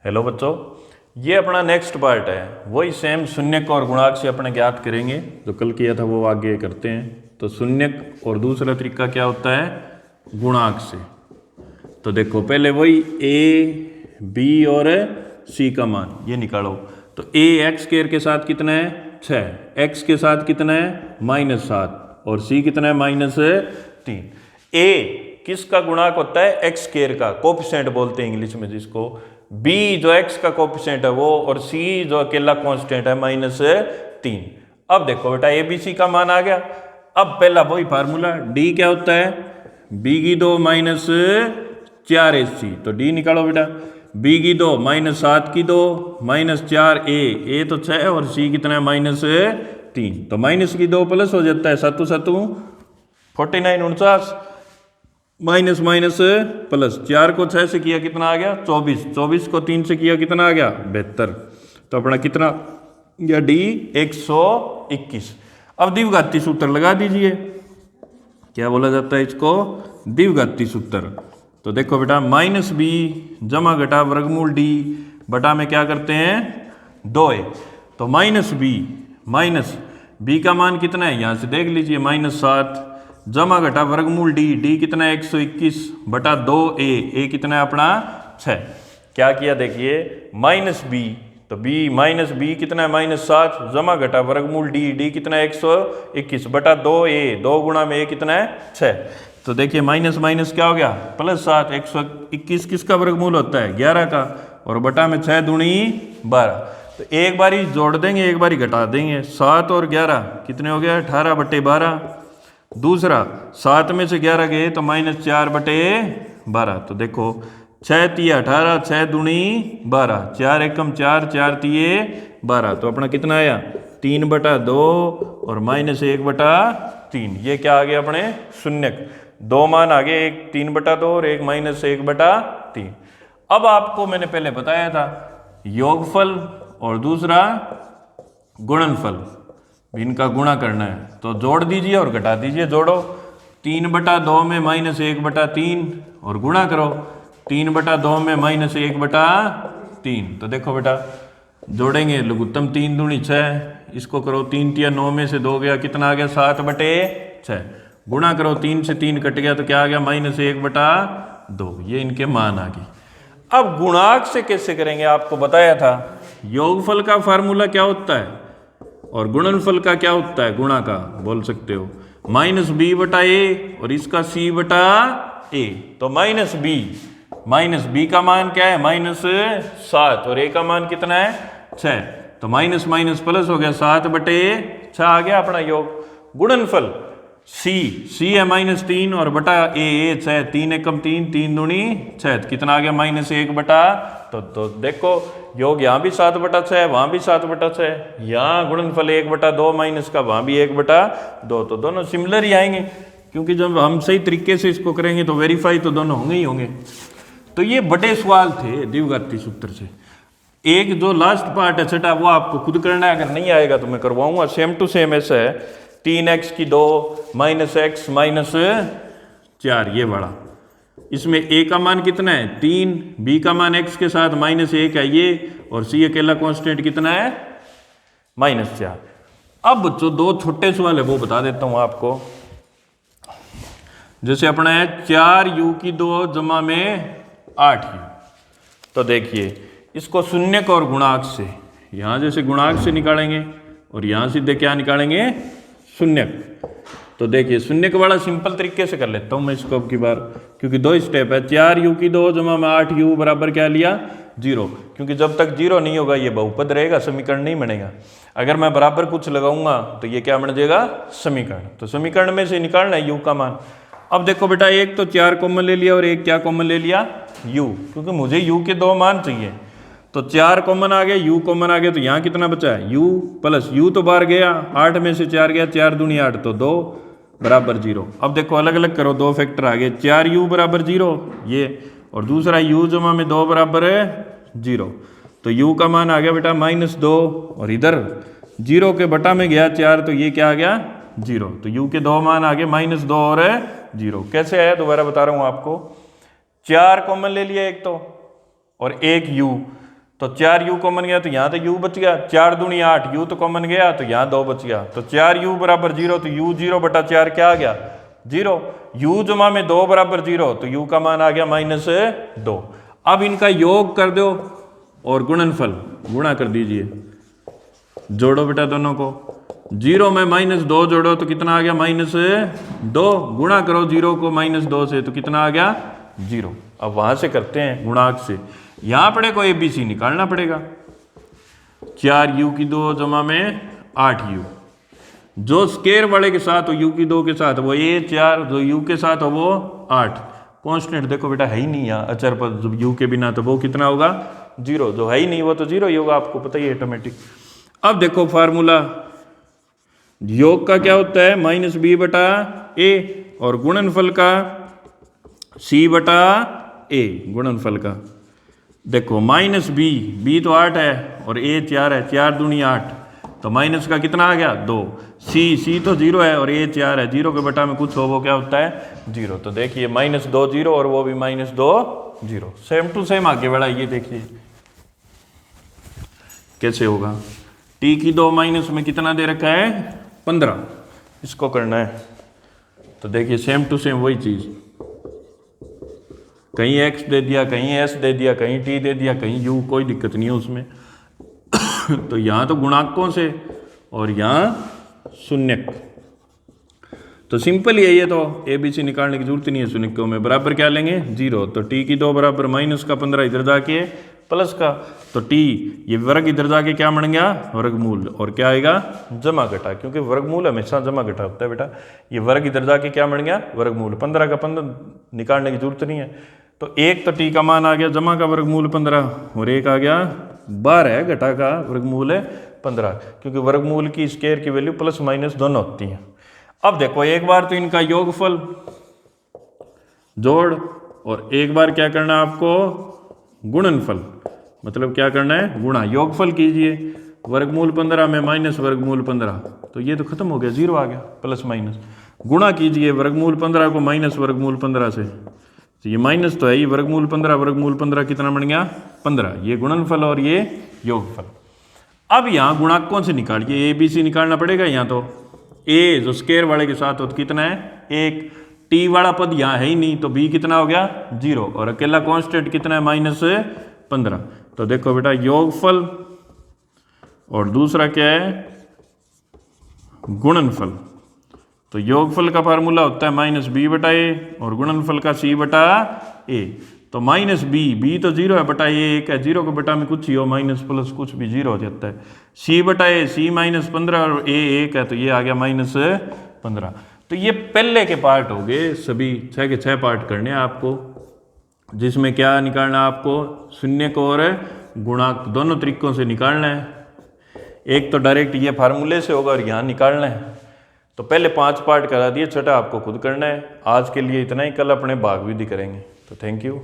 Hello बच्चों, ये अपना नेक्स्ट पार्ट है। वही सेम शून्यक और गुणांक से अपने ज्ञात करेंगे, जो कल किया था वो आगे करते हैं। तो शून्यक और दूसरा तरीका क्या होता है, गुणांक से। तो देखो पहले वही a, b और c का मान ये निकालो। तो a x स्क्वायर के साथ कितना है 6, x के साथ कितना है -7 और c कितना है -3। a किसका गुणांक होता है, x स्क्वायर का, कोफिशिएंट बोलते हैं इंग्लिश में जिसको। b जो x का कोफिशिएंट है वो, और c जो अकेला कांस्टेंट है -3। अब देखो बेटा a b c का मान आ गया। अब पहला वही फार्मूला, d क्या होता है, b की 2 -4ac। तो d निकालो बेटा, b की 2 -7 की 2 -4a तो 6 और c कितना है -3। तो माइनस की 2 प्लस हो जाता है, 7 7 49 49 माइनस माइनस प्लस। 4 को 6 से किया कितना आ गया 24, 24 को 3 से किया कितना आ गया 72। तो अपना कितना या डी 121। अब द्विघाती सूत्र लगा दीजिए, क्या बोला जाता है इसको, द्विघाती सूत्र। तो देखो बेटा -b जमा घटा वर्गमूल d बटा में क्या करते हैं 2a। तो -b का मान कितना है, यहाँ से देख लीजिए -7 जमा घटा वर्गमूल d कितना है 121 बटा 2a कितना है अपना 6। क्या किया देखिए, -b तो b कितना है -7 जमा घटा वर्गमूल d कितना है 121 बटा 2a, 2 गुणा में a कितना है 6। तो देखिए माइनस माइनस क्या हो गया +7, 121 किसका वर्गमूल होता है 11 का, और बटा में 6 दूनी 12। तो एक बारी जोड़ देंगे एक बारी घटा देंगे, 7 और 11 कितने हो गया 18/12। दूसरा 7 में से 11 गए तो -4/12। तो देखो 6 3 18, 6 दूनी 12, 4 एकम 4, 4 3 12। तो अपना कितना आया 3/2 और -1/3। ये क्या आ गया अपने शून्यक, दो मान आ गए, एक 3/2 और एक -1/3। अब आपको मैंने पहले बताया था योगफल और दूसरा गुणनफल, इनका गुणा करना है। तो जोड़ दीजिए और घटा दीजिए, जोड़ो 3/2 में -1/3 और गुणा करो 3/2 में -1/3। तो देखो बेटा जोड़ेंगे, लघुत्तम 3 दूनी 6, इसको करो 3 तिया 9 में से 2 गया कितना आ गया 7/6। गुणा करो 3 से 3 कट गया तो क्या आ गया -1/2। ये इनके मान आ गए। अब गुणांक से कैसे करेंगे आपको बताया था, योगफल का फार्मूला क्या होता है और गुणनफल का क्या होता है, गुणा का बोल सकते हो -b/a और इसका c/a। तो -b का मान क्या है -7 और a का मान कितना है 6। तो माइनस माइनस प्लस हो गया 7/6 आ गया अपना योग। गुणनफल c है -3 और बटा a 6, 3 एकम 3, 3 दूनी 6, कितना आ गया -1/। तो देखो योग यहाँ भी 7/6, वहाँ भी 7/6, यहाँ गुणनफल 1/2 माइनस का वहाँ भी 1/2। तो दोनों सिमिलर ही आएंगे, क्योंकि जब हम सही तरीके से इसको करेंगे तो वेरीफाई तो दोनों होंगे ही होंगे। तो ये बड़े सवाल थे द्विघाती सूत्र से। एक जो लास्ट पार्ट है छठा, वो आपको खुद करना है, अगर नहीं आएगा तो मैं करवाऊंगा। सेम टू सेम ऐसा है, 3x की 2 -x -4 ये बड़ा, इसमें a का मान कितना है 3, b का मान x के साथ -1 है ये, और c अकेला कांस्टेंट कितना है -4। अब जो दो छोटे सवाल है वो बता देता हूं आपको। जैसे अपना है 4u की 2 जमा में 8u। तो देखिए इसको शून्यक और गुणांक से, यहां जैसे गुणांक से निकालेंगे और यहां सीधे क्या निकालेंगे शून्यक। तो देखिए शून्यक वाला सिंपल तरीके से कर लेता हूं मैं इसको अब की बार, क्योंकि 2 स्टेप है। 4u की 2 जमा में 8u बराबर क्या लिया 0, क्योंकि जब तक 0 नहीं होगा ये बहुपद रहेगा, समीकरण नहीं बनेगा। अगर मैं बराबर कुछ लगाऊंगा तो ये क्या बन जाएगा समीकरण। तो समीकरण में से निकालना है u का मान। अब देखो बेटा एक तो 4 कॉमन ले लिया और एक क्या कॉमन ले लिया u, क्योंकि मुझे u के 2 मान चाहिए। तो 4 कॉमन आ गया, u कॉमन आ गया, तो यहाँ कितना बचा है u प्लस u तो बाहर गया, 8 में से 4 गया, 4 दूनी 8 तो 2 बराबर 0। अब देखो अलग अलग करो, 2 फैक्टर आ गए, 4u बराबर 0 ये, और दूसरा u जमा में 2 बराबर है 0। तो u का मान आ गया बेटा -2, और इधर 0 के बटा में गया 4, तो ये क्या आ गया 0। तो u के 2 मान आ गए -2 और 0। कैसे आया दोबारा बता रहा हूँ आपको, 4 कॉमन ले लिया एक तो, और एक u, तो 4u कॉमन गया तो यहाँ तो u बच गया, 4 दूनी 8, u तो कॉमन गया तो यहाँ 2 बच गया, तो 4u बराबर 0, तो u 0 बटा 4 क्या आ गया 0, u जमा में 2 बराबर 0, तो u का मान आ गया -2। अब इनका योग कर दो और गुणनफल गुणा कर दीजिए, जोड़ो बेटा दोनों को, 0 में -2 जोड़ो तो कितना आ गया -2, गुणा करो 0 को -2 से तो कितना आ गया 0। अब वहां से करते हैं गुणांक से, यहां पड़े को ABC निकालना पड़ेगा, 4u की 2 जमा में 8u, जो स्केयर वाले के साथ हो u की 2 के साथ वो a 4, जो u के साथ हो वो 8, कांस्टेंट देखो बेटा है ही नहीं यहाँ अचर पर u के बिना, तो वो कितना होगा 0, जो है ही नहीं वो तो 0 ही होगा, आपको पता ही है ऑटोमेटिक। अब देखो फार्मूला योग का क्या होता है -b बटा a और गुणनफल का c बटा a, गुणनफल का देखो -b तो 8 है और a 4 है, 4 दूनी 8, तो माइनस का कितना आ गया 2, c तो 0 है और a 4 है, 0 के बटा में कुछ हो वो क्या होता है 0, तो देखिए -2 0 और वो भी -2 0, सेम टू सेम आगे बढ़ा। ये देखिए कैसे होगा, t की 2 माइनस में कितना दे रखा है 15, इसको करना है, तो देखिए सेम टू सेम वही चीज, कहीं x दे दिया, कहीं s दे दिया, कहीं t दे दिया, कहीं u, कोई दिक्कत नहीं है उसमें। तो यहाँ तो गुणांकों से और यहाँ शून्यक, तो सिंपल ही है ये, तो ABC निकालने की जरूरत नहीं है शून्यकों में, बराबर क्या लेंगे 0, तो t की 2 बराबर -15 इधर जाके प्लस का, तो t ये वर्ग इधर जाके क्या बन गया वर्गमूल, और क्या आएगा जमा घटा, क्योंकि वर्गमूल हमेशा जमा घटा होता है बेटा, ये वर्ग इधर जाके क्या बन गया वर्गमूल, 15 का 15 निकालने की जरूरत नहीं है, तो एक तो t का मान आ गया जमा का वर्गमूल 15 और एक आ गया 12 है घटा का वर्गमूल है 15, क्योंकि वर्गमूल की स्केयर की वैल्यू प्लस माइनस दोनों होती हैं। अब देखो एक बार तो इनका योगफल जोड़ और एक बार क्या करना है आपको गुणनफल, मतलब क्या करना है गुणा, योगफल कीजिए वर्गमूल 15 में माइनस वर्गमूल 15, तो ये तो खत्म हो गया 0 आ गया प्लस माइनस, गुणा कीजिए वर्गमूल 15 को माइनस वर्गमूल 15 से, तो ये माइनस तो है ही, वर्गमूल 15 कितना बन गया 15, ये गुणनफल और ये योगफल। अब यहाँ गुणांकों से निकालिए, ABC निकालना पड़ेगा, यहाँ तो a जो स्केयर वाले के साथ हो तो कितना है 1, t वाला पद यहाँ है ही नहीं तो b कितना हो गया 0 और अकेला कांस्टेंट कितना है -15, तो देखो बेटा योगफल और दूसरा क्या है गुणनफल, तो योगफल का फार्मूला होता है -b बटा a और गुणनफल का c बटा a, तो -b तो 0 है बटा a 1 है, 0 के बटा में कुछ ही हो माइनस प्लस कुछ भी 0 हो जाता है, c बटा a c -15 और a 1 है तो ये आ गया -15। तो ये पहले के पार्ट हो गए, सभी 6 के 6 पार्ट करने हैं आपको, जिसमें क्या निकालना है आपको शून्यक और गुणांक दोनों तरीकों से निकालना है, एक तो डायरेक्ट ये फार्मूले से होगा और यहाँ निकालना है, तो पहले 5 पार्ट करा दिए, छठा आपको खुद करना है। आज के लिए इतना ही, कल अपने भाग विधि करेंगे, तो थैंक यू।